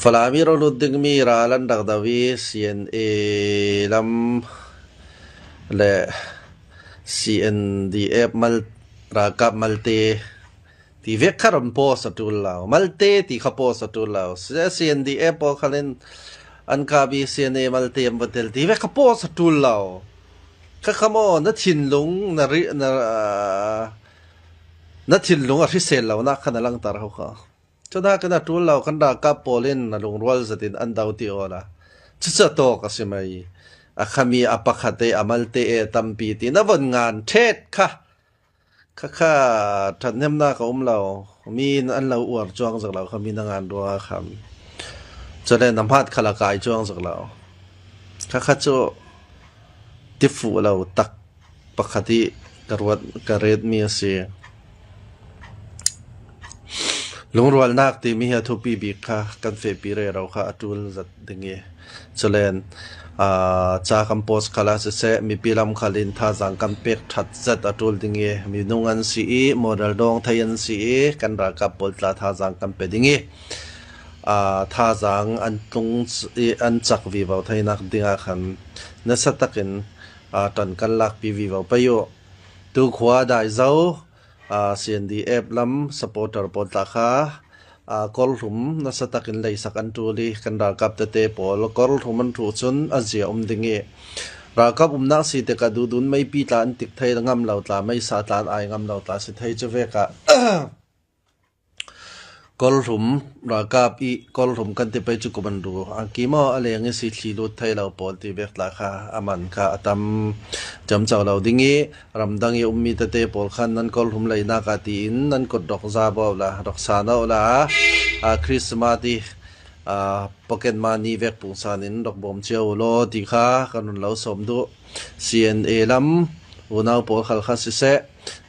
فالامير الدغمي رالن دغدوي CNA لم ل CNDF مل راكب ملتي تي فيك كرم بوس توللاو ملتي تي خبوس توللاو CNDF بو خلن انكابي CNA ملتي مبتل تي فيك خبوس توللاو خمو نتين لون نري نتين لون ارسل لو نا خنا لان ترخا چدا کنا ټول لو کندا کا پولین لون رول زتین انداوتی اولا چچتو قسمای اخمی اپخته عملته تمپیتی نون ngานเทศค่ะค่ะทันเนมนาก็เรามีอันเราอวดจ้องจากเราเขามีงานด้วยคำจะได้นำพัดขลากายจ้องจากเราค่ะจะติฟูเราตักปกติกระวดกระเรดมีเสียลงรวลนักที่มีทุปีบิค่ะกันเฟปีเรเราค่ะตูลจัดดึงเงี้ยเจริญจากคำโพสคลาสเซมีปีลำขลินท่าจังกันเป็กทัดจัดตูลดึงเงี้ยมีนุ่งอันสีโมเดลดองไทยันสีกันรักกับปลตาท่าจังกันเป็ดดึงเงี้ยท่าจังอันตรงอันจักวิวไทยนักดึงอาคันนัสตักินตันกันลักปีวิวไปโยตุขวาได้เจ้าCNDF ลำ supporter ปลตาค่ะกอลถุมนัสตักินเลยสักอันตูลีกันรักกับเตปอลกอลถุมมันถูกชนอาเจียดึงเงรักกับนักสิเตกดูดุนไม่ปีตานติดไทยงำเหล่าตาไม่สาตานไองำเหล่าตาสิไทยจะเวกะกอลถุมรักกับกอลถุมกันติไปจุกบันดูอังกีมออะไรอย่างนี้สิขีลุดไทยเราปอลติเวกตาค่ะอามันค่ะตามจำเจ้าเราดิ่งรำดังยมีเตปอลขันนั้นกอลถุมเลยนักตีนนั้นกดดอกซาบอลละดอกซานาละคริสต์มาสปอกเก็ตมานีเวกปุ่งสานินดอกบอมเชียวโลติค่ะกันเราสมดู CNA ลำอุณาปอลขัลขัสเซ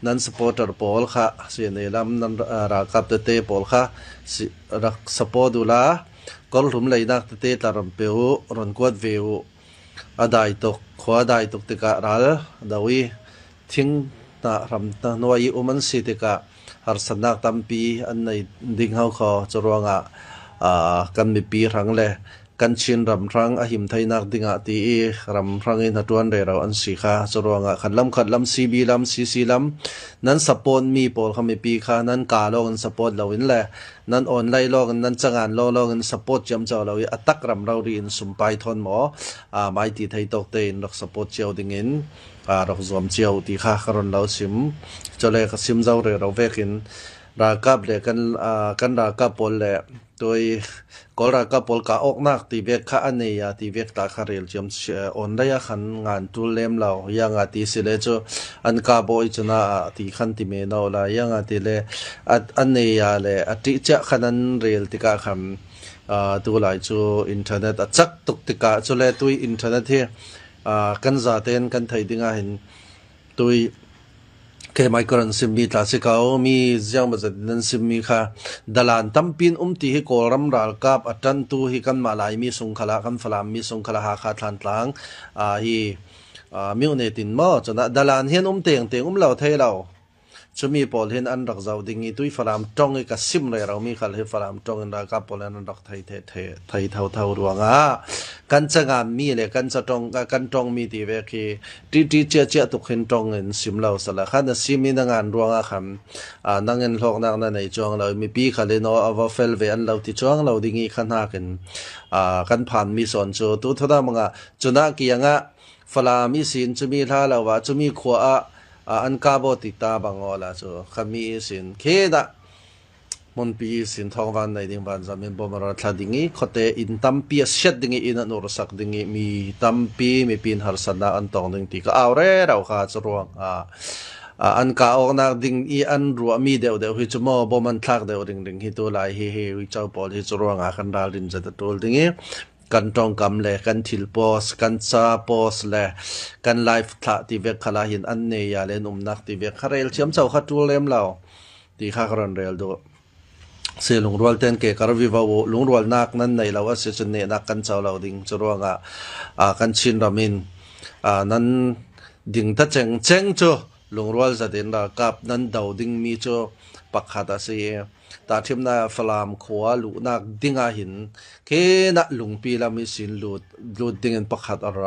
นั้นสปอร์ตเตอร์ปอลค่ะ CNA ลำนั้นรักกับเตปอลค่ะรักสปอร์ตดูละกอลถุมเลยนักเตตารำเปียวรันกวดวิวได้ตกขวาได้ตกติกะรัลดาวีทิ้งน่ารำนวยอุมันสิติกะหารสนักตัมปีอันในดิ่งเขาขอจรวงกันมีปีรังเลยกันชินรำรังหิมไทยนักดิ่งตีรำรังอินทวนเรเราอันสีค่ะจรวงขัดลำCBลำCCลำนั้นสปอนมีปอลเขามีปีค่ะนั้นกาโลกันสปอนเราอินเลยนั้นออนไลน์โลกันนั้นจังงานโลกันสปอตจำเจ้าเราอัตักรำเราดีนสุมไปทนหมอไม่ตีไทยตกเตนดอกสปอตเจียวดิ่งอินดอกรวมเจียวตีค่ะคารนเราซิมจะเลยซิมเจ้าเราเวกินรักกับเลยกันรักกับปอลเลยโดยก็รักกับปอลกาออกนักตีเวกข้าอันนี้ตีเวกตาคาเรลจำออนได้ขันงานทุเล่มเรายังตีสิเลจอันกาบอยจนะตีขันตีเมนเอาละยังตีเลอันนี้เลยตีจะขันเรลติกาคำตัวไหลจูอินเทอร์เน็ตจักตุกติกาจูเลตุยอินเทอร์เน็ตที่กันจะเต้นกันไทยดิ้งเห็นตุยแค่ไมโครนซิมมีตาสิเขามียังมาจากนั้นซิมมีค่ะดลานตั้มปินตีให้โกรำรัลกับอัตันตูให้กันมาลายมีสงขลากันฝรั่งมีสงขลาหาขาดทันทางฮีมิวเนตินมอจนะดลานเห็นเตียงเราไทยเราจะมีปอลเห็นอันรักเจ้าดิ่งตุยฝรั่งจ้องไอ้กับซิมเลยเรามีขันให้ฝรั่งจ้องอันรักกับปอลอันรักไทยเท่าดวงกันจะงานมีเลยกันจะจ้องกันจ้องมีที่เวกีที่เจ้าตุกเห็นจ้องเงินซิมเราสละขันซิมมีงานดวงคำนั่งเงินหลอกนั่งนั่นในจ้องเรามีปีขันเลยเนาะเอาว่าเฟลเวนเราที่จ้องเราดิ่งขันหากันผ่านมีส่วนโจตัวเท่านั้นมั้งจุนักเกียงฝรั่งมีสินจะมีท่าเราว่าจะมีขวาอันกาบติตาบังอละจูขมีสินเคดะมนปีสินทองวันในดิ่งวันจำเป็นบ่มารัดดิ่งขดเตอินตัมปีเช็ดดิ่งอินนรสักดิ่งมีตัมปีมีปีนหารสันนาอันตองดิ่งตีก็เอาเร่เราขาดจรวงอันกาออกนักดิ่งอันรัวมีเดียวหิจมอบ่มันทักเดียวดิ่งหิตัวลายเฮวิจาวปอลหิจรวงกันดาลินจะตัวดิ่งกันตรงกำเลยกันทิลโพสกันซาโพสเลยกันไลฟ์ท่าที่เวกขลาหินอันเนียเลนุมนักที่เวกขเรลเชื่อมเจ้าขัดตัวเล่มเราที่ข้ากรันเรลดูเสียลุงรัวเต้นเกการวิวาลุงรัวนักนั้นในเราว่าเสียเนนักกันเจ้าเราดิ่งจรวงกันชินรามินนั้นดิ่งทัดเจงจูลุงรัวจะเดินรักกับนั้นดาวดิ่งมีจูปักขัดเสีย ตาทิมนาฟลามขวาลุนักดิงาหินเคนะลุงปีลามิสินลุดดิงปักหัดอะไร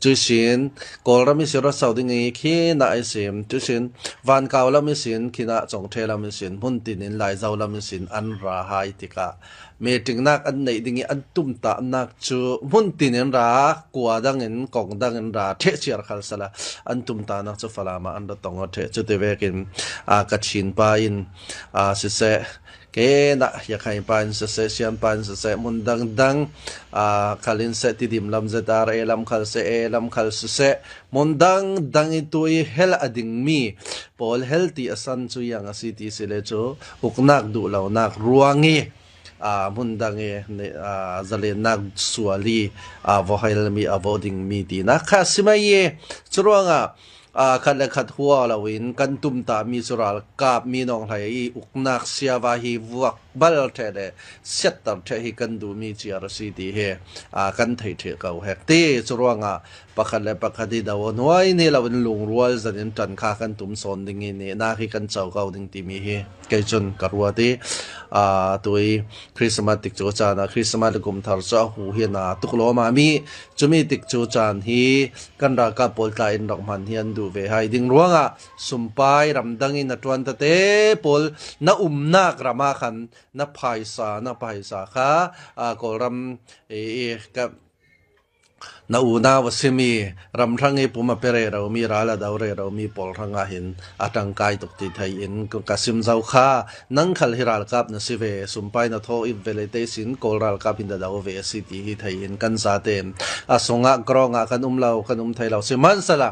จุสินกอลรามิสิรสาวดิงเคนะไอเสมจุสินวันกาวลามิสินคินะจงเทลามิสินมุนตินินไลเจ้าลามิสินอันราหายติกาเมติงนักอันไหนดิงอันตุมตานักจูมุนตินินรากวาดังอินกองดังอินราเทเชียร์ขัลสละอันตุมตานักจูฟลามาอันดตองเทจุดเวกินกัดชินปาอินสิเสเกนะอยากให้ปานสิเสเชียนปานสิเสมุนดังขัลินเสติดิมลำเจตาร์ลำขัลเสลำขัลสิเสมุนดังอิตุยเฮลอดิงมีพอลเฮลตีอสันจุยังอสิติสิเลจูอุกนักดูเหล่านักรวงีมุนดังจะเล่นนักสวลีวอให้เรามีวอดิ้งมีดีนะค่ะสิมาเย่จรวงคันเล็กขัดหัวเราวินกันตุมตามีสุราลกาบมีน้องไทยอุกนักเสียวาฮีวักบัลเทเดเสตตับเทฮิกันดูมีเจียรสีดีเฮกันไทยเทเกาเฮกตีจรวงปะคันเล็กปะคันดีดาวน์ไว้นี่เราเป็นลุงรัวจะเดินจันข้ากันตุมสอนดิ่งนี่นาคิกันเจ้าเกาดิ่งตีมีเฮเกจนกรัวตีตัวคริสต์มาสติกโจจานะคริสต์มาสกุมทาร์จ้าหูเฮียนาตุกโลมามีจุมีติกโจจานฮีกันรากาปอลตาอินดอกมันเฮียนดูเวให้ดิ่งรัวสุมไปรำดังอินนัตวันตะเตปอลน่านักรามาขันนับไพศาค่ะกอลรำกับนาอูนาวสิมีรำทั้งไอปุ่มเปรเรามีราลาดาวเรเรามีปอลทั้งอาหินอาตังกายตกติไทยอินกสิมเจ้าข้านังขัลฮิราลกับนสิเวสุมไปนาโทอิเวเลเตสินกอลรัลกับอินดาดาวเวสิติฮิไทยอินกันซาเตมสงะกรองกันเรากันไทยเราสิมันสละ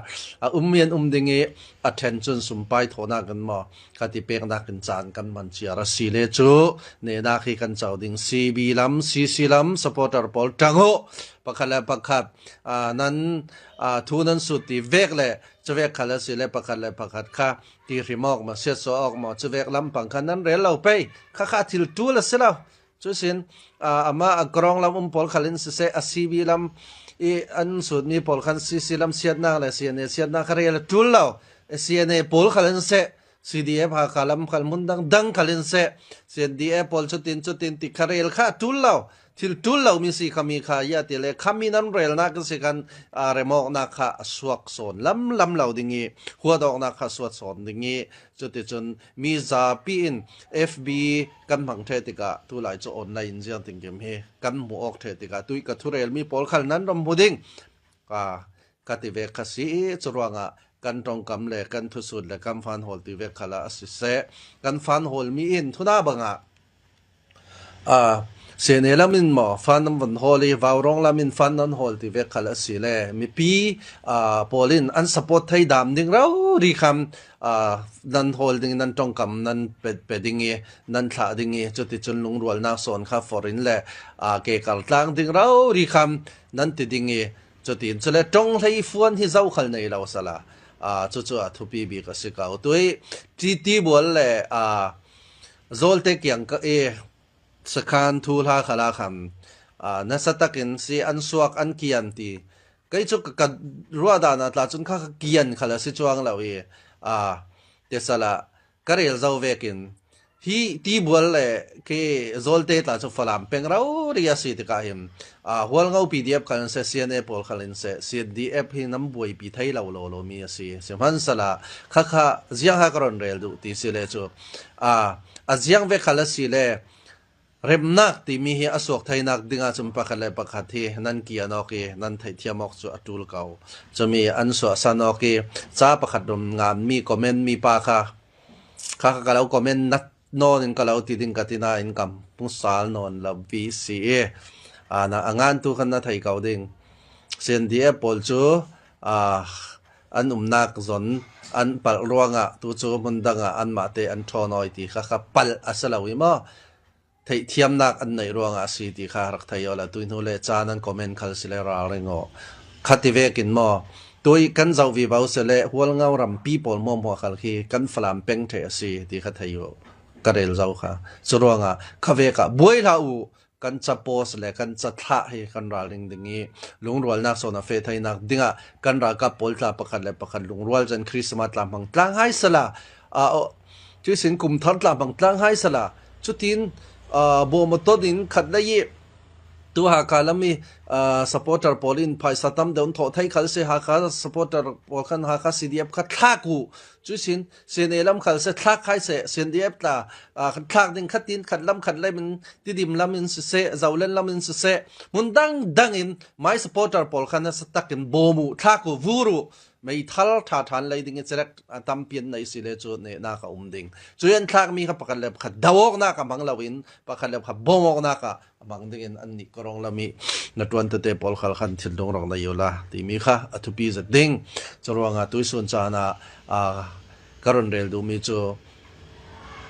เมียนดิงattention สุมไปโทนากันมอกติเปกนักกันจานกันมันเชียร์สิเลจูเนนาคีกันเจ้าดิ่งซีบีลัมซีลัมสปอร์เตอร์บอลจังโฮปะคัลเลปะคัดนั้นทูนั้นสุดที่เวกเลยจะเวกคัลเลสิเลปะคัลเลปะคัดค่ะที่ริมออกมาเสียสออกมาจะเวกลำปังคันนั้นเรลเราไปข้าทิลตัวละสิเราจุสินมากรองลำปอลคัลลินสิเซซีบีลัมอันสุดมีปอลคันซีลัมเสียนาเลยเสียเนเสียนาคาเรลตัวเราเสียเนปอลคัลลินเซCDF หาคาลัมคัลมุนดังคัลลินเซ CDF ปอลชุดตินติคาเรลค่ะตัวเราทิลตัวเรามีสิขามีขายาติเลขามีนั้นเรลนักสิกันเรมอกนักขาสวกสอนลำเราดิ่งงี้หัวดอกนักขาสวกสอนดิ่งงี้จนมีซาปีน FB กันบังเทติกาตัวไหลจะออนไลน์เสียงติงเกมเฮกันหมู่ออกเทติกาตุยกับทุเรลมีปอลคัลนั้นรำบุดิ่งกติเวคสีจรวงกันตรงกำเล่กันทุสุดและกันฟันโฮลติเวคลาสิเซกันฟันโฮลมีอินทุนาบังเสียเนลามินหมอฟันน้ำวันโฮลีวาวรองลามินฟันนั้นโฮลติเวคลาสิเลมีปีโพลินอันสปอร์ตไทยดามดิ่งเราดีคำนันโฮลดิ่งนันตรงกำนันเป็ดดิ่งนันขาดิ่งจุดที่จนลุงรัวนักสอนข้าฟอรินเล่เกกัลตังดิ่งเราดีคำนันติดิ่งจุดที่จะเล่ตรงไทยฟวนที่เจ้าขันในเราสละจู่ๆทุบบีก็สิเก่าตัวที่บัวเล่โซลเตกยังก็สกานทูลาขลาคำนัสตักินสีอันสวกอันเกียนตีก็จุกกัดรัวดานาตลาดจนข้าเกียนขลาสิจวงเราเดสละก็เรียลเจ้าเวกินที่บัวเล่คือโซลเตตลาดจุฟลามเป็นเราเรียสิติกาหิมหัวเงา PDF คันเซเซียนปอลคันเซ CDF ที่น้ำบวยปีไทยเราโลมีสิเสียมันสละข้าเสียงฮักรอนเรลดูที่สิเลจูเสียงเวคัลสิเลเริ่มนักที่มีอสวกไทยนักดิ่งอาจุมปะคัลเลปะคัดที่นั่นเกียนอกีนั่นไทยเทียมออกจุอัตุลเก่าจะมีอันสวสันอกีจ้าปะคัดดมงานมีคอมเมนต์มีปาค่ะก็เราคอมเมนต์นัดนอนก็เราติดดิ่งกันที่น่าอินกัมปุ่งสาลนอนลับวีซีนะงานตัวกันนะไทยเก่าดิ่งเซนดีเอปอลจูอันนักจนอันปัลรวงตัวจูมันดังอันมาเตอันทอนอยที่ข้าปัลอัสลาวิมาไทยเทียมนักอันในรวงสิที่ข้ารักไทยเอาละตัวนู้นเลยจานันคอมเมนต์คัลสิเลราเรงอคัดที่เวกินมาตัวกันเจ้าวิบาวเสเลหัวเงารำปีปอลมอมหัวคัลคีกันฟลามเป็งเทสิที่ข้าไทยอยู่กระเรลเจ้าค่ะสุรวงข้าเวกบวยลาอูกันจะโพสเลยกันจะท่าให้กันราลิงดิ่งนี้ลุงรัวนักโซนเฟไทยนักดิ่งกันรากับปอลตาประคันเลยประคันลุงรัวจันคริสต์มาสลำพังกลางให้สละ จุสินกุมทัดลาบังตลังให้สละจุดินโบมตดินขัดได้ยี่ตัวหากาลมีsupporter Polin ภายสตัมเดินโถไทยขัดเสียหากา supporter พอขันหากา CDF ขัดทักกูจุสินเสียนเอลัมขัดเสียทักให้เสีย CDF ตาขัดทักดิ่งขัดดินขัดลำขัดไรมันที่ดิมลำมันเสียเจ้าเล่นลำมันเสียมุนดังอินไม่ supporter พอขันสตักอินโบมูทักกูวูรุไม่ทัลท่าทานเลยดิ่งเจริญตามเปลี่ยนในสิเลจูเนี่ยน่าก็ดิ่งจุยันทักมีขับประกันเล็บขัดดาวน่าก็บังลาวินประกันเล็บขับโบมน่าก็บางดิ่งอันนี้ก็รองละมีนัดวันเตะพอลขัลขันทิลดงรองได้อยู่ละที่มีค่ะอัตุปีจะดิ่งจะรวงตุยส่วนจานะการันเรลดูมีจู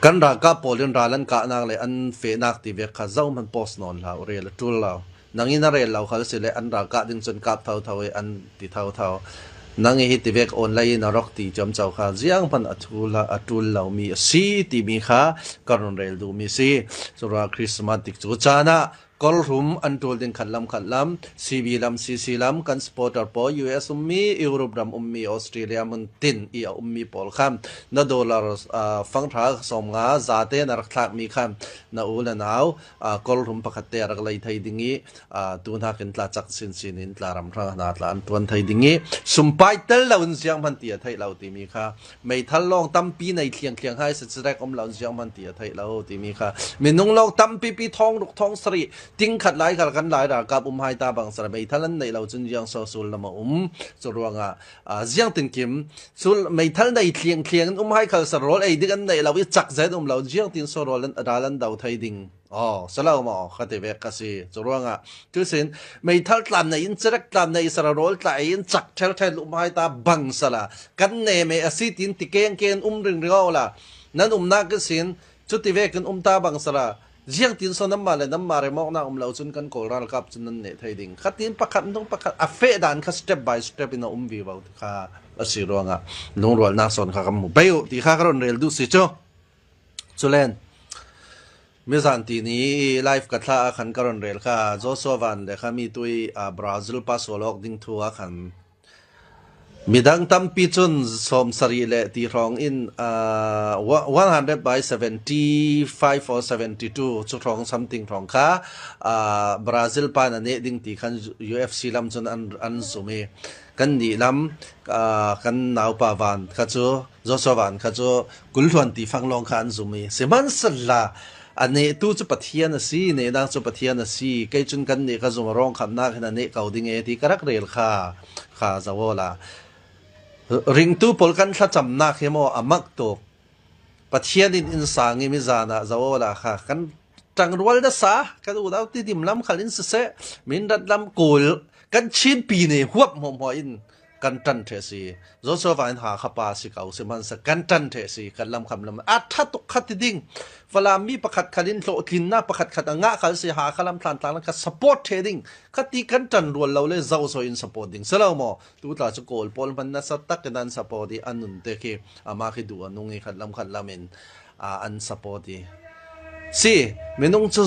กันรักกับพอลินราลันกะนักเลยอันเฟนักที่เวกข้าเจ้ามันโพสนอนเราเรียลทุลเรานังอินาเรลเราเขาเสียเลยอันรักกะดิ่งจนกับเท่าอันที่เท่านังฮิตเวกออนไลน์นรกที่จำเจ้าข้าเจียงพันอัตุลเรามีสีที่มีค่ะการันเรลดูมีสีสุราคริสต์มาสติกจูจานะกอลรุมอันตูลดินขัดลำซีบีลำซีซีลำกันสปอร์ตร์พอ US มียุโรปลำมีออสเตรเลียมันตินอีมีพอลคำนัดดอลลาร์ฟังทางสมงาจาเตนรักทักมีคำนัอูลนาวกอลรุมปกติรักเลยไทยดิ่งตูนหักอินตลาจักสินนินตลารำทางนาตลาอันตัวนไทยดิ่งสุมไปเตลเราเสียงพันตีไทยเราตีมีค่ะไม่ทันลองตั้มปีในเคียงให้สุดแรกเราเสียงพันตีไทยเราตีมีค่ะไม่นุ่งลองตั้มปีทองลูกทองสรีติ้งขัดไล่กันไล่ด่ากับให้ตาบางสระไม่ทันในเราจึงยังสู้ละมาจะรวงเสียงติงกิมสู้ไม่ทันในเคียงให้เขาสระไอ้ดิกันในเราจักใจเราเสียงติงสู้รอลันดาลันดาวไทยดิ่งสลาวมาขัดเวกกันสิจะรวงทุสินไม่ทันตามในอินจะรักตามในสระรอลแต่อินจักเทลให้ตาบังสระกันเนไม่อาศัยตินติเกงริงเอาละนั่นนักกันสินจุดที่เวกันตาบังสระเจียงตินส่วนน้ำมันเลยน้ำมันเรมอกน่าเราจนกันโกลาลกับจนนั่นเนี่ยไทยดิ่งขัดตินประคันต้องประคันเฟดันขัด step by step อินวิวต์ข้าสิรวงลุงรัวน่าสนข้ากันมุไปอยู่ที่ข้าก็รอนเรลดูสิจ้าสุเลนเมื่อสันทีนี้ไลฟ์กัดท่าขันก็รอนเรลข้าโจโซวันเลยข้ามีตัวบราซิลพาสโอลอกดิ่งทัวร์ขันมีดังตั้มปีจนสมสรีเลที่รองอิน100 by 75 or 72จุดรอง something รองค่ะบราซิลปานันเองดิ่งที่ขัน UFC ลำจนอันสุเมกันดีลำกันนาวปาวันข้าจูโจโซวันข้าจูกุลทวนที่ฟังลองขันสุเมเสมันสละอันนี้ตู้จะปัทยานะสิเนี่ยนางจะปัทยานะสิใกล้จนกันเนี่ยก็จะมาร้องคำนักขนาดนี้เขาดิ่งที่กระรักเรลค่ะจะว่าละริงตู้พลกันถ้าจำนักเห็นมั้ยมักตัวปัทยานินสางิมิจานะจะว่าละค่ะกันจังรวลเดสากันดูดาวที่ดิมลำขัลินเสะมินดัดลำกูลกันชินปีเนี่ยหัวหอมอินกันจันเทสีโจโซฟานหาขับปาสิเขาเสมันสักกันจันเทสีกันลำคำลำถ้าตกขัดดิ่งฟลามีประคัดขัดินโลกินน่าประคัดงะขัดเสียหาขลำทานกัน support trading ขัดที่กันจันรวนเราเลยเจ้าโซอิน supporting เสลามอตัวตาจะโกลพอลมันน่าสตักกัน support อันนุนเตะอามาคิดูนุ่งขัดลำมินอัน support สิไม่นุ่งจะ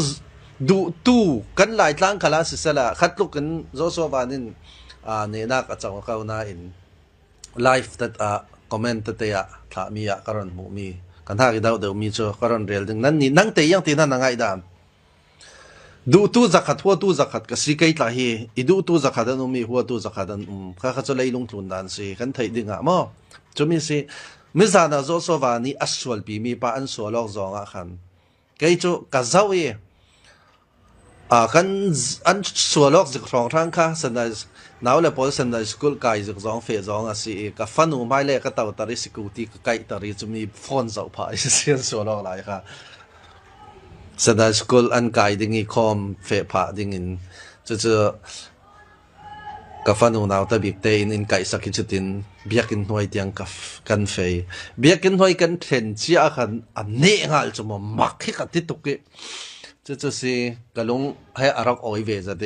ดูตู้กันหลายครั้งขลาสิสละขัดลูกกันโจโซฟานินเนี่ยนักอาจารย์เขาหน้าอินไลฟ์แต่คอมเมนต์แต่ถ้ามีการันมีกันถ้าคิดเอาเดี๋ยวมีโชว์การันเรียลดึงนั่นนี่นั่งแต่ยังที่นั่นนั่งไอ้ดามดูตู้จักขัดหัวตู้จักขัดก็สิเกยตาฮีอีดูตู้จักขัดนั่นมีหัวตู้จักขัดนั่นข้าจะเลยลงทุนด้านสิกันไทยดึงมั้งจะมีสิมิจานะโจโซวานี่อัศวลปีมีป้าอันสวลอกจองขันเกยจูกัซาวีกันอันสวลอกจากสองทางค่ะสันได้น้าวเลยพอสันได้สกุลไก่จากสองเฟสสองสิกับฟันอุไม่เล่ก็ตัวตาริสกุติก็ไก่ตาริจะมีฟอนเสาพายเสียนสวลอกหลายค่ะสันได้สกุลอันไก่ดิ่งคอมเฟพาดิ่งจะกับฟันอุน้าวตะบิกเตอินไก่สักกิจตินเบียกินหน่วยเตียงกับกันเฟยเบียกินหน่วยกันเทนเจียกันอันเนื้องาลจะมามักให้กันติดตุกจะสิกะลุงให้อารักอ้อยเวจะเด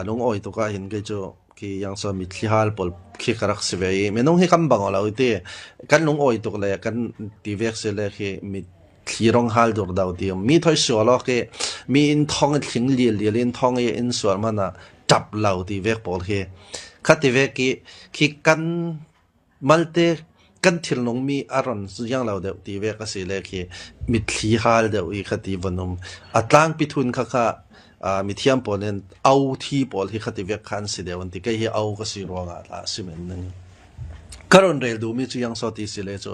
ลุงอ้อยตุกะเห็นก็จะที่ยังสมิทธิฮัลปอลขี้กระรักสิเวยไม่น้องให้คำบังเราเดกันลุงอ้อยตุกเลยกันทีเวกเสเลยที่มีที่รองฮัลดูดาวเดียมมีถ้อยสวลอกมีอินทองทิ้งเลี้ยอินทองอินสวลมันน่ะจับเราทีเวกปอลที่ขัดทีเวกขี้กันมัลเต กันทิลนงมีอารอนยังเราเดวตีเวกสิเลคีมิทลีฮาลเดวอีคติวนุมอัตลางปิทุนค่ะมิเทียมปอลนเอาที่ปอลที่คติเวกคันสิเดวันที่ก็เฮเอาก็สิรวงอาลาสิเมนนึงกรอนเรลดูมีจุยังสอติสิเลโจ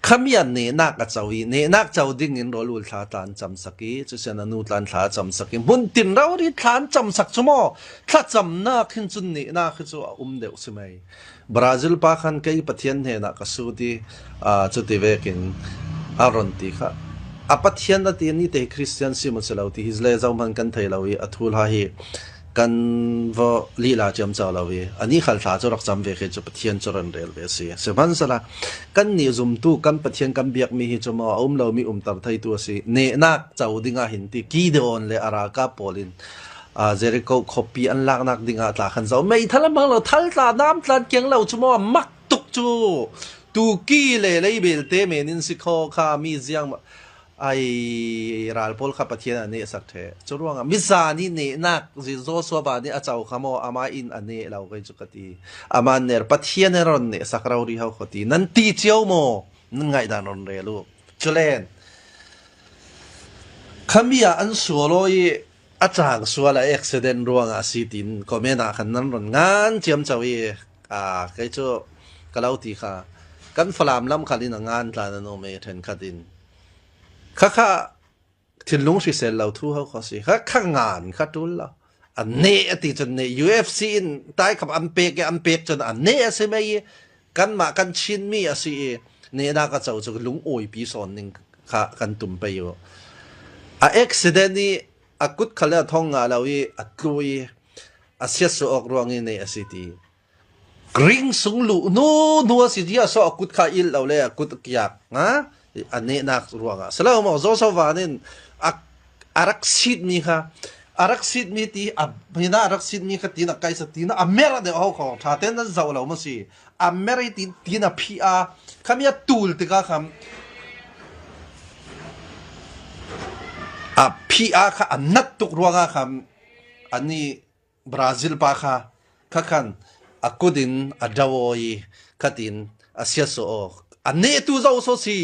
ขมีอันเนนักเจ้าวีเนนักเจ้าดิ่งอินรอลุลทาตานจำสักกี้จุเสนานูตานทาจำสักกี้มุนตินเราดิทานจำสักชั่วโมงถ้าจำนักขึ้นจุนเนนักขึ้นจุเดวสิไหมบราซิลปาคันก็อีปะเทียนเฮนักสูดีจุดที่เวกินอารอนติค่ะอปะเทียนนั่นที่นี่เตะคริสเตียนซิมุสลาวที่ฮิสเลเจ้ามันกันไทยลาวีอัทุลฮาฮีกันว่าลีลาจำเจ้าลาวีอันนี้ขันขาจะรักจำเวกจะปะเทียนจรันเรลเวสีเสบันสละกันนี่จุมตูกันปะเทียนกันเบียกมีฮิจมาเรามีตัดไทยตัวสิเนนักเจ้าดิ่งหินที่กีเดอนเลอารากาโปลินเจริโกคบปีอันลักนักดิ่งตาขันเจ้าไม่ทันมังเราทัลตาน้ำทัลเกียงเราจมามักตุกจูตูกีเลยเบลเตเมนินสิโคขามีเสียงไอรัลพอลขับปะเทียนอันนี้สักเถอะจรวงมิซานี่เนนักจิโซสวบานี่อาเจ้าขโมอามาอินอันนี้เราเคยจุกตีอามาเนอร์ปะเทียนเนรอนเนี่ยสักเราดีเขาขตีนั่นตีเจียวโมนั่นไงดานนเรลูจุเลนขมีอันสัวลอยอาจารย์สัวละเอ็กซิเดนรวงอาศิตินก็ไม่น่าขันนั้นรอนงานเจียมเจ้าวีเคยจุกล่าวตีค่ะกันฟลามล้ำขัดินงานลานโนเมเทนขัดินข้าถึงลุงสิเซลเราทูเขาขอสิข้างานข้าตุลละอันเนติจนเน UFC ตายกับอันเปกจนอันเนใช่ไหมกันมากันชินมีอะสิเนน่าก็จะจะลุงโอยปีสอนหนึ่งข้ากันตุ่มไปอยู่เอ็กซิเดนนี่กุดขลังท้องงาเราอีลุยเสียสุออกรวงเนอสิตีกริงสุงลุนัวสิที่สอกุดขาอิลเราเลยกุดเกียกนะอันนี้นักรวงสลาวมอโจสวานินอารักซิดมีค่ะอารักซิดมีที่มีน่าอารักซิดมีค่ะที่นักไก่สตีน่ะอเมริกาเดี๋ยวเขาขอถ้าเต้นนั้นเจ้าเราไม่ใช่อเมริกาที่น่ะพีอาร์คำนี้ตูลติกาคำพีอาร์ค่ะอันนัดตุกรวงคำอันนี้บราซิลปาค่ะข้ากันกุดินดาวอยขัดินเสียโซอันนี้ตัวเจ้าโซซี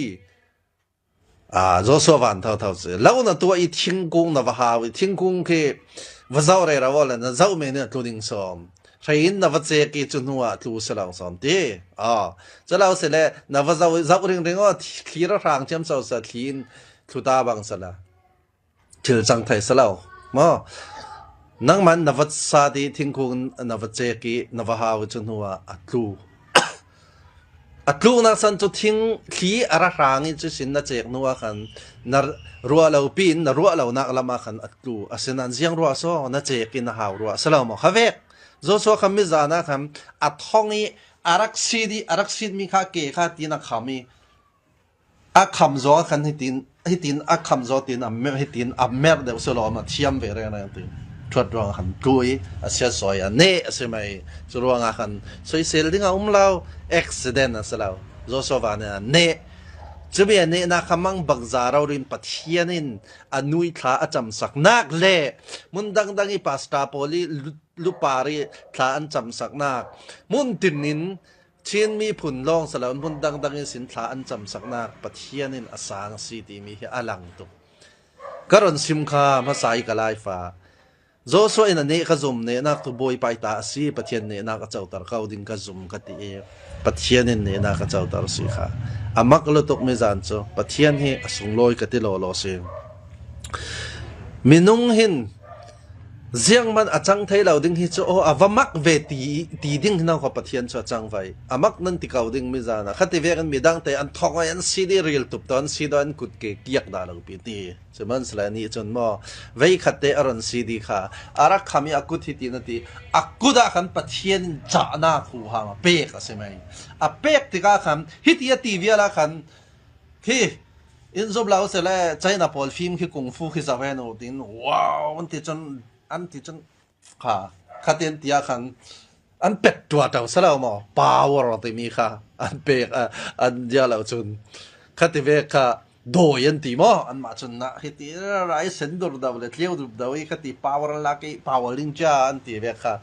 做说完套子，然后呢，多一天工那不好，天工去不早来了，我了那早没呢都顶上，所以那不这个就弄啊，都是老上的这老是嘞，那不早零我提了上尖手是提，就打棒是了，就张台是了，嘛，能man那不啥的天工那不这个那不好就弄啊都。ลูกนักสันจุทิ้งขี้อะไรร่างนี้จะสินนัดเจกนัวขันนัดรัวเราปีนนัดรัวเรานักละมาขันลูกสินันเสียงรัวซ้อนัดเจกินหาวรัวสลาวมอฮเวกโจซัวคำมิจานะคำท้องนี้อารักซีดมีข้าเกข้าตีนักขมีคำโจขันให้ตีนคำโจตีนให้ตีนเมรเดวสลาวมาเทียมเวรอะไรนั่นตีทวดรวงขันกุยเสียสอยเน่ใช่ไหมจรวงขันสวยเซลดิ้งเราเอ็กซิเดนต์สลาวโจสวานี่เน่จะเป็นเน่นักมังบักจาเรารินปัทเทียนินนุยท้าจำสักนักเล่มุนดังอีปัสตาโปลีลุปารีท้าจำสักนักมุนตินินเช่นมีผุนลองสลาวมุนดังอีสินท้าจำสักนักปัทเทียนินอสังสีดีมีอลังตุกรอนซิมคามาใส่กลายฟ้าโจสวยนั่นเนี่ยขจมเนี่ยนักตัวบอยไปตาสีปะเทียนเนี่ยนักเจ้าตาเขาดิ้งขจมกันที่ปะเทียนเนี่ยนักเจ้าตาสีค่ะมักลุตกไม่จานโจปะเทียนเนี่ยส่งลอยกันที่โลเสียมินุงหินเสียงมันจังไทยเราดิ้งฮิโจว่ามักเวทีดิ้งน่าขบปะเทียนจังไว้มักนั่นที่เขาดิ้งไม่จานะขัดที่เวกันมีดังแต่อันทองอันซีดีเรียลตุบตอนซีดอันกุดเกียกดาลงปีนี้ใช่ไหมสลายนี้จนว่าเวขัดเตอรันซีดีค่ะอารักขมีกุดที่ตีนั่นที่กุดอาขันปะเทียนจ่าหน้าคู่หางเป๊กใช่ไหมเป๊กที่ก็ขันฮิตยาทีวีละขันที่อินซุบเราเสร็จแล้วใจน่าพอลฟิล์มที่กุงฟูที่สาวน์โนดินว้าวมันที่จนอันที่จนค่ะขัดเตียนที่ขันอันเป็ดตัวเต่าสลาวมั้งปาวรที่มีค่ะอันเป็ดอันเดียวเราจนขัดที่เวค่ะโดยันตีมั้งอันมาจนนะฮิตที่ไรเซนดูดาวเลยเที่ยวดูดาวอีขัดที่ปาวรลักอีปาวลิงจ้าอันที่เวค่ะ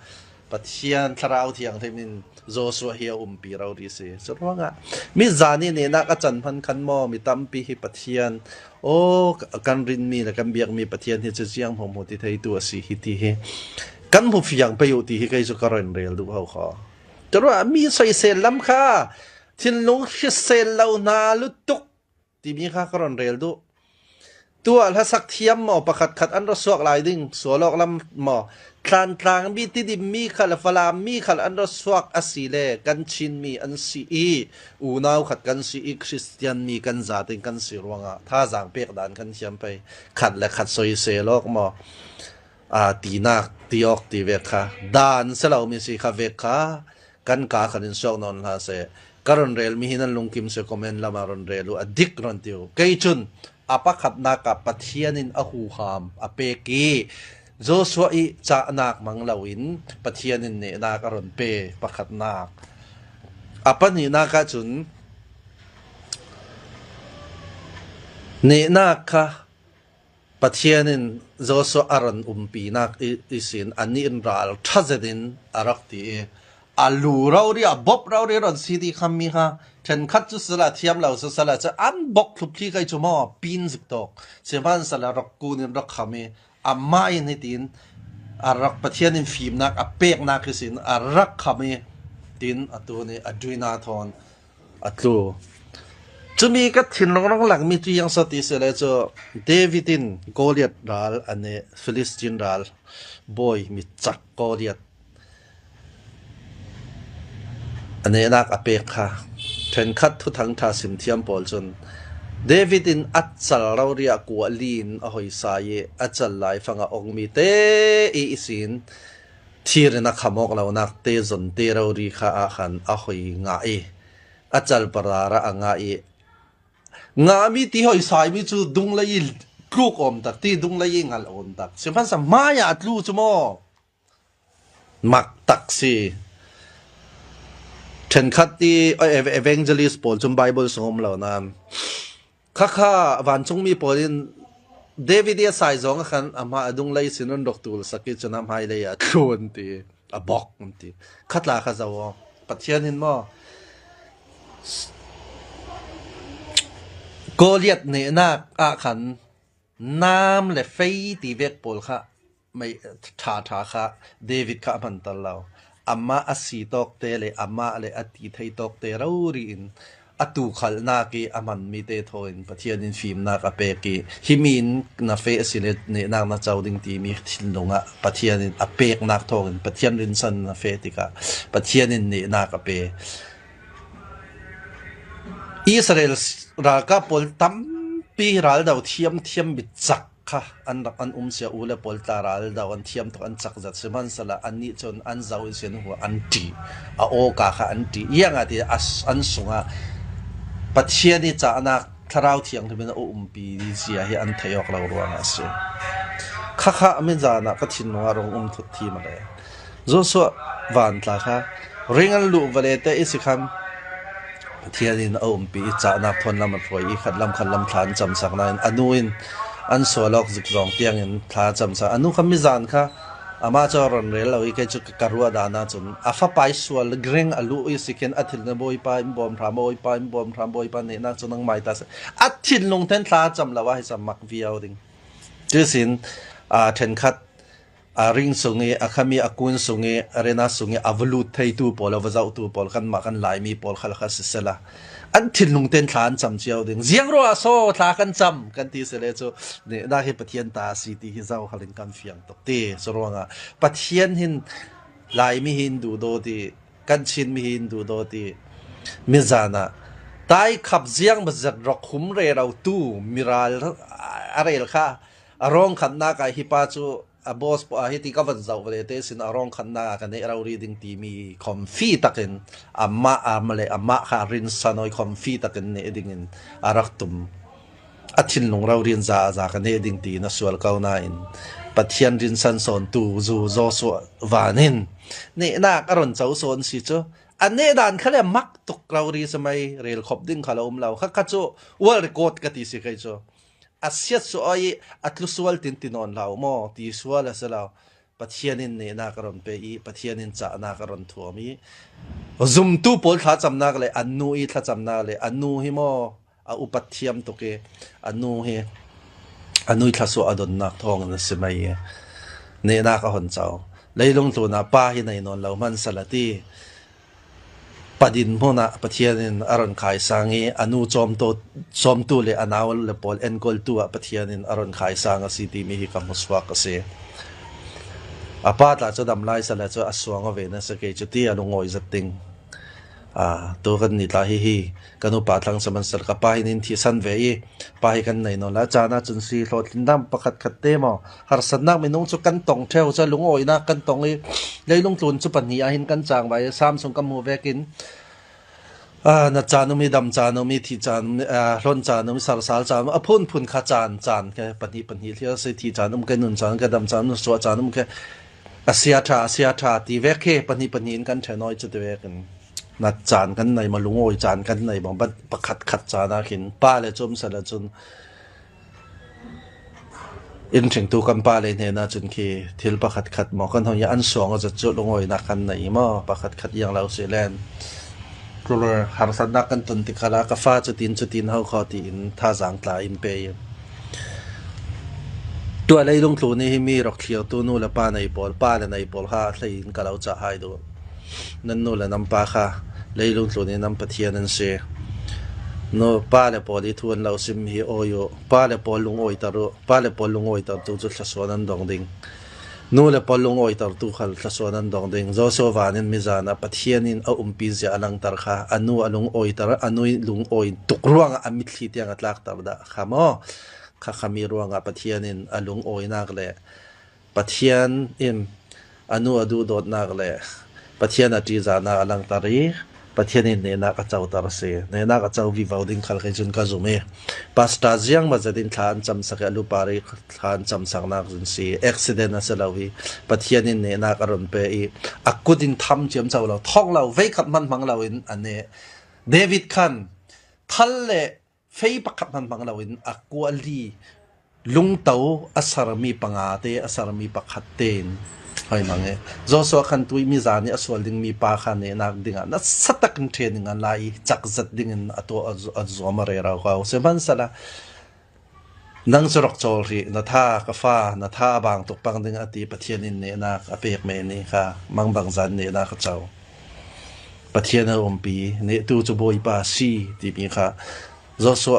ปัทยานทราวเทียงที่มินโจสัวเฮียปีเราดีสิสุดว่างะมิจานี่เนี่ยนักอาจารย์พันคันมอมีตั้มปีปัทยานโอ้กันรินมีและกันเบียกมีปัทยานที่จะเจียงผมหมดที่ไทยตัวสิฮิติเฮกันผมฟิยังไปอยู่ที่ใครจะการันเรียลดูเขาขอแต่ว่ามีใส่เซลลำค่ะที่ลงที่เซลเรานาลุตุกที่มีค่าการันเรียลดูตัวถ้าสักเทียมหมอประคัดขัดอันรสวกลายดิ่งสวลอกลำหมอคลานทางมีที่ดิมีขัดฟลามมีขัดอันรสวกอสีเลกันชินมีอันซีอีอูนาวขัดกันซีอีคริสเตียนมีกันจาติงกันสิรวงะถ้าจางเปียกดานกันเทียมไปขัดและขัดซอยเซลอกหมอตีนักตีออกตีเวกค่ะดานเสลามีสิค่ะเวกค่ะกันกาขัดินสวกนอนฮะเสการันเรียลมีหินันลุงกิมเสคอมเมนต์ละมารันเรียลูอดิกรันติวเกยจุนอาปะขัดนักปัทยานินอหูหามอเปกีโจสวอีจะนักมังลาวินปัทยานินเนนักอรอนเปปะขัดนักอาปะนี่นักจุนเนนักค่ะปัทยานินโจสวอรอนปีนักอิสินอันนี้อินรัลทัศดินอารักตีอาลูเราเรียบบเราเรียรอนซีดีคำมีค่ะฉันคัดจุดสละเทียมเราสละจะอันบกทุบที่ใครจะมอปีนสิบตอกเสียมันสละรักกูนินรักขมีอาไม่ในตีนอารักประเทศนินฟิล์มนักอาเปกนักคือสินอารักขมีตีนอัตัวนี้อดุยนาทอนอัตัวจะมีก็ถิ่นลงหลังมีตัวอย่างสติเสละจะเดวิดินโกเลียตรัลอันนี้ฟิลิสตินรัลบอยมีจักโกเลียตอันนี้นักอเปกค่ะเทรนคัดทุทั้งท่าสิมเทียมปอลจนเดวิดินอัจฉริเราเรียกว่าลีนอหอยสายอัจฉริไลฟังองมีเตอีสินที่เรนักขมอกเรานักเตจนเตเราเรียกอาขันอหอยง่ายอัจฉริปราระง่ายง่ายมีที่หอยสายมีจูดุงเลยลูกอมตักที่ดุงเลยงัลอมตักสิพันสมัยอัดลูจมอมักตักสิฉันคัดที่เอเวนเจลิสปอลจุมไบเบิลสงมเหล่านั้นข้าวันจงมีปอลินเดวิดใส่จงกันอามาดุงไลสินนดอกตูลสักจะนำให้เลยโคลนตีบอกมันตีคัดลาข้าจะว่าปัจจัยนินมอโกเลียตเนนักอาขันน้ำและไฟตีเวกปอลค่ะไม่ท่าค่ะเดวิดข้ามันตลอดอามาอสีตอกเตเลอามาเลอติไทยตอกเตเรารีนอตูขัลนากีอามันมีเตโทอินปะเทียนินฟิล์มนักอเปกีฮิมินนาเฟสิเลเนนักนาเจ้าดิงตีมีทินลงะปะเทียนินอเปกนักทอินปะเทียนินสันนาเฟติกาปะเทียนินเนนักอเปอิสราเอลรักปอลตัมปีรัลดาวเทียมบิดจักค่ะอันเสียอูเลปอลตาราลดาวันเทียมตัวอันจักจัดสิมันสละอันนี้จนอันเจ้าเสียนหัวอันตีโอกาค่ะอันตียังไงที่อันสุงะปัจเจียนี่จะนักทาราวเทียงที่เป็นปีดีเสียให้อันทยอกเราล้วนนะสิค่ะไม่จานักก็ทิ้งหัวลงทุกทีมาเลยโจสัววันตาค่ะเรื่องอันลูกวันเตอิสิคำปัจเจียนี่ปีจะนักทนลำมันรวยอีกขัดลำทานจำสักนานอนุอินอันสวลอกจิกรองเตียงอินท้าจำสักอนุคำมิจานค่ะอามาจอรันเรลเราอีกจุดการรัวดานาจุนอาฟ้าไปสวลเกรงอลูอีสิเคนอัติลนบอยไปบอมทรามบอยไปบอมทรามบอยไปเนี่ยนักจุนังไม่ตาสอัติลลงเทนท้าจำละว่าให้สมัครวิวดิ้งจื่อสินเทนคัดริงสุงเออาคามีอากุนสุงเออารีนาสุงเออวลูไทยตูปอลวะเจ้าตูปอลกันมากันลายมีปอลขัลขัสเสละอันทิ้งลงเต้นฐานจำเจียวดิ้งเสียงรัวโซ่ทากันจำกันที่เสลจูเนี่ยได้ให้ปะเทียนตาสีที่เจ้าขัลินกันเฟียงตกเตะสรวงอ่ะปะเทียนหินลายมีหินดูโดดีกันชินมีหินดูโดดีมิจานะตายขับเสียงมาจากรักขุมเรเราตู้มิราลอะไรล่ะค่ะร้องขันนักไอฮิปาจูบอสปะฮิติกาวันเจ้าวันเตสินอารองขันนากันเนี่ยเราเรียนทีมีคอมฟีตักินอามาเลยอามาฮารินสานอยคอมฟีตักินเนี่ยดิ่งอารักตุมอาทิตย์ลงเราเรียนจ้ากันเนี่ยดิ่งทีนัสวลก้าวนาอินปัจเจียนรินสันสอนตูจูโจสวานินเนี่ยนักอารอนเจ้าสอนสิจ้าอันนี้ด่านเขาเรียกมักตกเราเรียนสมัยเรียนขบดิ้งเขาเราเขาคัดจ้าว่าเรกอดกันที่สิใครจ้าอาเซียสวยอัตลุสวลตินตินอนเราหม้อตีสวลเสลา ปะเทียนินเนนากรอนเปอีปะเทียนินจะนากรอนทัวมีซุมตูปอลทาจำนักเลยอันนูอีทาจำนักเลยอันนูฮิโมอุปัตเทียมตุเกอันนูเฮอันนูทาสุอดนนักทองนั่นสิไม่เนนากหอนเจ้าเลยลงตัวนาป้าฮิในนนเรามันสลัดที่ปดินพวกน่ะปะเทียนินอรอนขายสังเออนูจอมตูเลยอนาวเลปอลเอ็นกอลตัวปะเทียนินอรอนขายสังสิตีมีฮิกัมุสวากเสอาปาตาจะดำไล่สลัดจะอสวงเอาไว้นะสเกจุตีอนุงอยจัดติงตัวกันนี่ตาฮีกันอุปาทังสมันสรกับป้าหินินที่สันเวีป้าหิกันในนนละจานาจนสีโหลดลินดำประคัดขัดเตมอหารสันนักไม่นุ่งจุกันตองเทวจะลุงอยนักกันตองเลยลุงตุนจุปันนี้อาหินกันจางไว้สามสงกมูเวกินนัดจานุมีดำจานุมีที่จานุร้อนจานุมีสารสารจานุพุ่นข้าจานแค่ปันนี้ที่เราใช้ที่จานุมแค่นุนจานุแค่ดำจานุสวจานุมแค่อาเซียชาที่เวกแค่ปันนี้กันเทน้อยจะเวกันนัดจานกันในมาลุงโอยจานกันในบางบัดประคัดจานาขินป้าเลยจมสละจนอินถึงตัวกันป้าเลยเนี่ยนะจนคีทิลประคัดหมอกันทองยาอันสองจะจุดลุงโอยนักกันในหม้อประคัดอย่างเราเสียแลนกลัวหารสันนักกันตุนติคาลากฟ้าจุดินเฮาคอตีนท่าจางตาอินเปย์ตัวอะไรลงทุนนี่มีรอกเขียวตัวนู้นละป้าในปอลป้าเลยในปอลข้าใส่อินก็เราจะหายดูนั่นนู้นละน้ำปลาค่ะเลยลงทุนนี่น้ำปะเทียนั่นเสียโน่ป้าเลยปอลิทวนเราซิมฮีโอโยป้าเลยปอลุงโอยตารุป้าเลยปอลุงโอยตาตุจุดละส่วนนั้นดองดิงนู่นเลยปอลุงโอยตาตุขัลละส่วนนั้นดองดิงโจโซวานินมิจานะปะเทียนินเอาปีเสียอลังตารค่ะอันนู้นลุงโอยตาระอันนู้นลุงโอยตุกร่วงอามิตลิที่ยังอัตลักตาร์ดะขามอข้าขมีร่วงปะเทียนินลุงโอยนักเลยปะเทียนอินอันนู้นดูโดดนักเลยปะเทียนจีจานาอลังตารีปะเทียนเนนักเจ้าตาร์เสเนนักเจ้าวิวาวดิ้งขัลกิจุนกาจุเมปัสตาจียงมาจะดินทานจำสักลูปารีทานจำสักนักจุนสีเอ็กซิเดนต์เสลาวีปะเทียนเนนักอรุณเปย์อักกุดินทำเจียมเจ้าเราท่องเราเวกัดมันมังเราอินอันเนเดวิดคันทัลเลเฟย์ปักขัดมันมังเราอินอักกัวลีลุงเตาอัสรมีปังอาเตอัสรมีปักขัดเตนไอ้มังเอโจสวขันตุยมิจานี่อสวลดิ้งมีปาขันเนนักดิ้งนัดสัตกันเทนิงอันไลจักจัดดิ้งอัตัวอัจวมาเรราเขาเซบันสละนังจรกโจรีนัท่ากฟ้านัท่าบางตกปังดิ้งอติปะเทียนินเนนักอเปกเมนี่ค่ะมังบางจันเนนักเจ้าปะเทียนอมปีเนตูจูโบยปาซีที่มีค่ะโจสว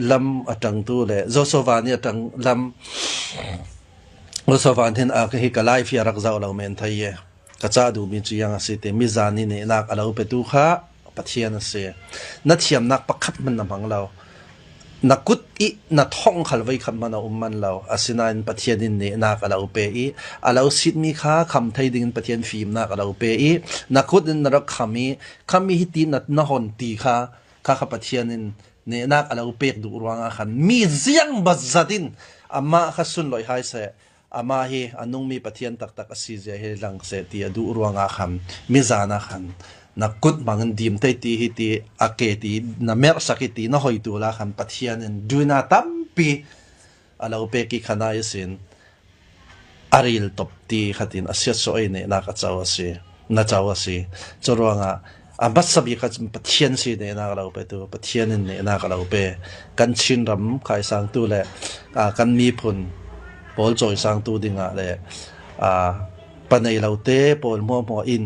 ลำอัจังตูเลโจสวานี่อัจังลำโจสวานเห็นอาคิกไลฟ์ยารักษาเราเมนไทยกระจาดูมีจุยังสิเตมิจานี่เนนักเราไปดูค่ะปะเทียนเสียนัดเทียมนักประคับมันนำของเรานักกุดอีนัดท่องขัลไว้ขับมันเอามันเราอาศินันปะเทียนเนนักเราไปอีเราสิทมีค่าคำไทยดิ่งปะเทียนฟิล์มนักเราไปอีนักกุดนักคำมีฮิตินัดนหอนตีค่ะปะเทียนเนนักเราไปดูรวงอาขันมีเสียงบัจดินอามาขัสุนลอยหายเสอามาเฮอันนุ่งมีปะเทียนตักสิเจเฮลังเสตีดูรวงอาขันมิจานาขันนักกุดมังดิมเตตีฮิตีอาเกตีนัเมรสักตีนหอยตัวละขันปะเทียนดูนาตัมปีเราไปกิขนายสินอาริลตบตีขัดินอาเซียสโอยเนนักเจ้าสินักเจ้าสิจรวงอาบัสบีขัดปะเทียนสิเนนักเราไปตัวปะเทียนเนนักเราไปกันชินรำขายสังตัวแหละกันมีผลปอลจอยสังตัวดิ่งเลยปนัยเราเตะปอลมัวอิน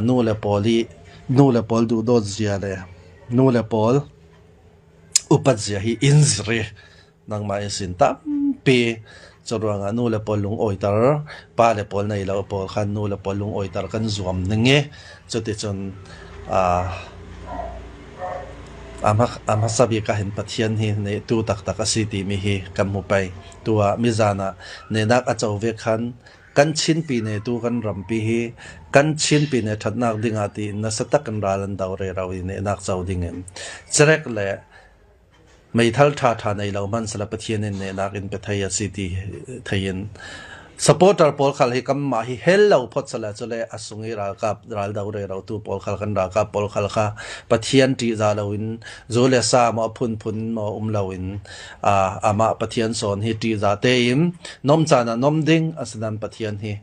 นู่นแหละปอลดูโดดเสียเลยนู่นแหละปอลอุปัจจัยฮิอินส์เรนังมาสินตัมปีจรวงนู่นแหละปอลลุงโอยตาร์ป้าแหละปอลในเราปอลขันนู่นแหละปอลลุงโอยตาร์กันรวมนึงเงี้ยจนที่จนอามาสับยกเห็นปะเทียนฮีในตัวตักสิติมีฮีกำมุไปตัวมิจานะในนักอาจารย์เวคันกันชินปีในตัวกันรำปีฮีกันชินปีในทัดนักดิ่งอาทินัสตักันราลันดาวเรเราในนักเจ้าดิ่งเองเจริกเลยไม่ทัลท่าในเรามันสลับปะเทียนในนักอินเปทายสิติทายิน supporter pol khal hi kam ma hi hello phot sala chole asungi ra kap ral dau re ro tu pol khal kan ra kap pol khal kha pathian ti za lawin zole sa ma phun ma lawin ama pathian son hi ti za te im nom chana nom ding asnan pathian hi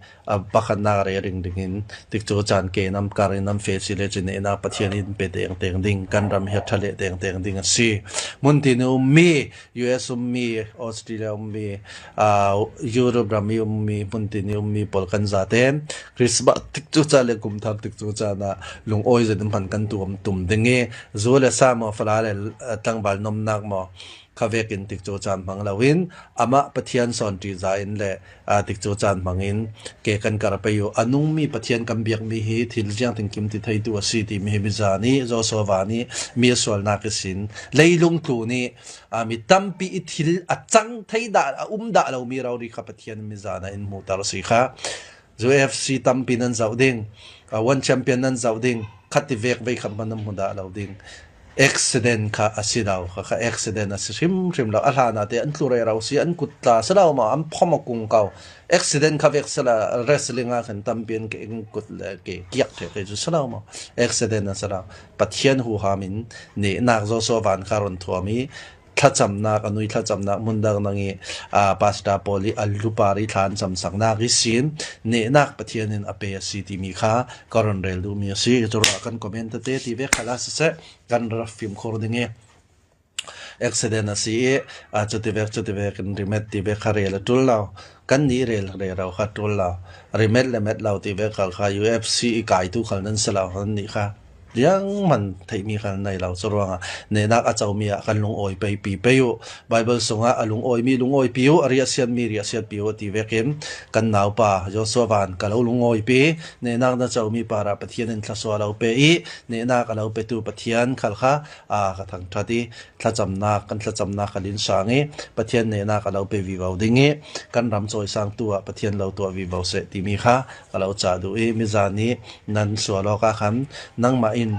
pakhan na re ring dingin tik chu chan ke nam karin nam fe si le chine na pathian in pe teng ding kan ram he thale teng ding si mun ti no mi US mi Australia mi Europe ram mi puntini mi polkan zaten krisba tikchu chale kum thak tikchu chana lung oi zedum pan kan tum dinge zole sa mo falale tangbal nom nak mo khavekin tikchu chan manglawin ama pathian son ti za in le tikchu chan mangin ke kan karapayu anung mi pathian kambiak mi hi thil jang tingkim ti thai tu asi ti mi bizani zo sowani mi sol na kisin leilung tu ni mi tampi ithil achang thai da da lo mi rauri kha pathian mi zana in mutar si kha zo FC tampi nan zauding one champion nan zauding khativek ve khambanam huda lo ding accident kha asidaw kha accident asim la alhana te an tlure raw si an kutla salaw ma am phomokung kaw accident kha vek sala wrestling a khan tampian ke ing kutla ke kiak the ke salaw ma accident asala pathian hu hamin ne nak zo so van kharon thuami thachamna kanui thachamna mundang nangi pasta poli alupari than samsangna gi sin ne nak pathianin ape city mi kha karon rel du mi si chura kan comment te ti ve khala se kan rafim khordinge accident asi chute ve kan remet ti ve kharel tullaw kan ni rel re raw kha tullaw remet lemet law ti ve khal kha UFC kai tu khal nan salaw han ni kha yang man thai mi khan nai law chorwanga ne nak a chawmia kan lung oi pe pi peyu bible songa alung oi mi lung oi piu aria sian mi ria siat piu ti vekem kan naw pa josovan kalo lung oi pi ne nak na chawmi para pathian in thlaswa law pe I ne nak alo pe tu pathian khalkha ka thang thati thlachamna khalin sangi pathian ne nak alo pe viwau dingi kan ram choi sang tua pathian lo tua viwau se ti mi kha alo cha du e mizani nan swalo ka kham nang ma in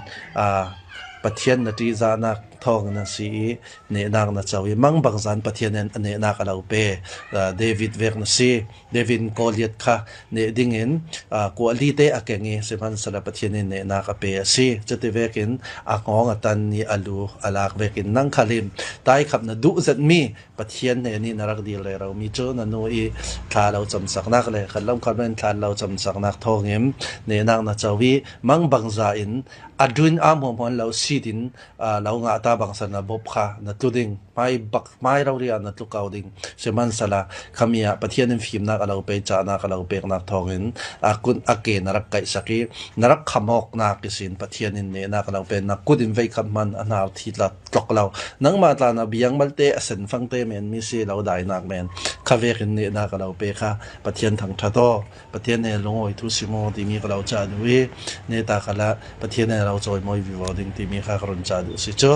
pathian na ti zana thong na si ne nak na chawi mang bangzan pathian ne nak alo pe David vek na si Devin Koliet kha ne dingin quality akengi seman sala pathian ne nak pe si chete vekin akong atan ni alu alak vekin nang khalim tai khap na du zat mi pathian ne ni narak dil le raw mi cho na no I thalo chamsak nak le khalam khamen thalo chamsak nak thongem ne nak na chawi mang bangza in adun amom hon lo sidin lo nga ta bangsa na bob kha na tuding mai rawria na tukaw ding seman sala khamia pathian film na kalaw pe cha na kalaw pe na thongin akun ake narak kai saki narak khamok na kisin pathian in ne na kalaw pe na kudin ve khamman anar thila tloklaw nang ma ta na biang malte asen fangte men mi se law dai nak men khavekin ne na kalaw pe kha pathian thang thato pathian ne longoi thu simo ti mi kalaw cha duwe ne ta kala pathian ne law choi moi viwoding ti mi kha karon cha du si cho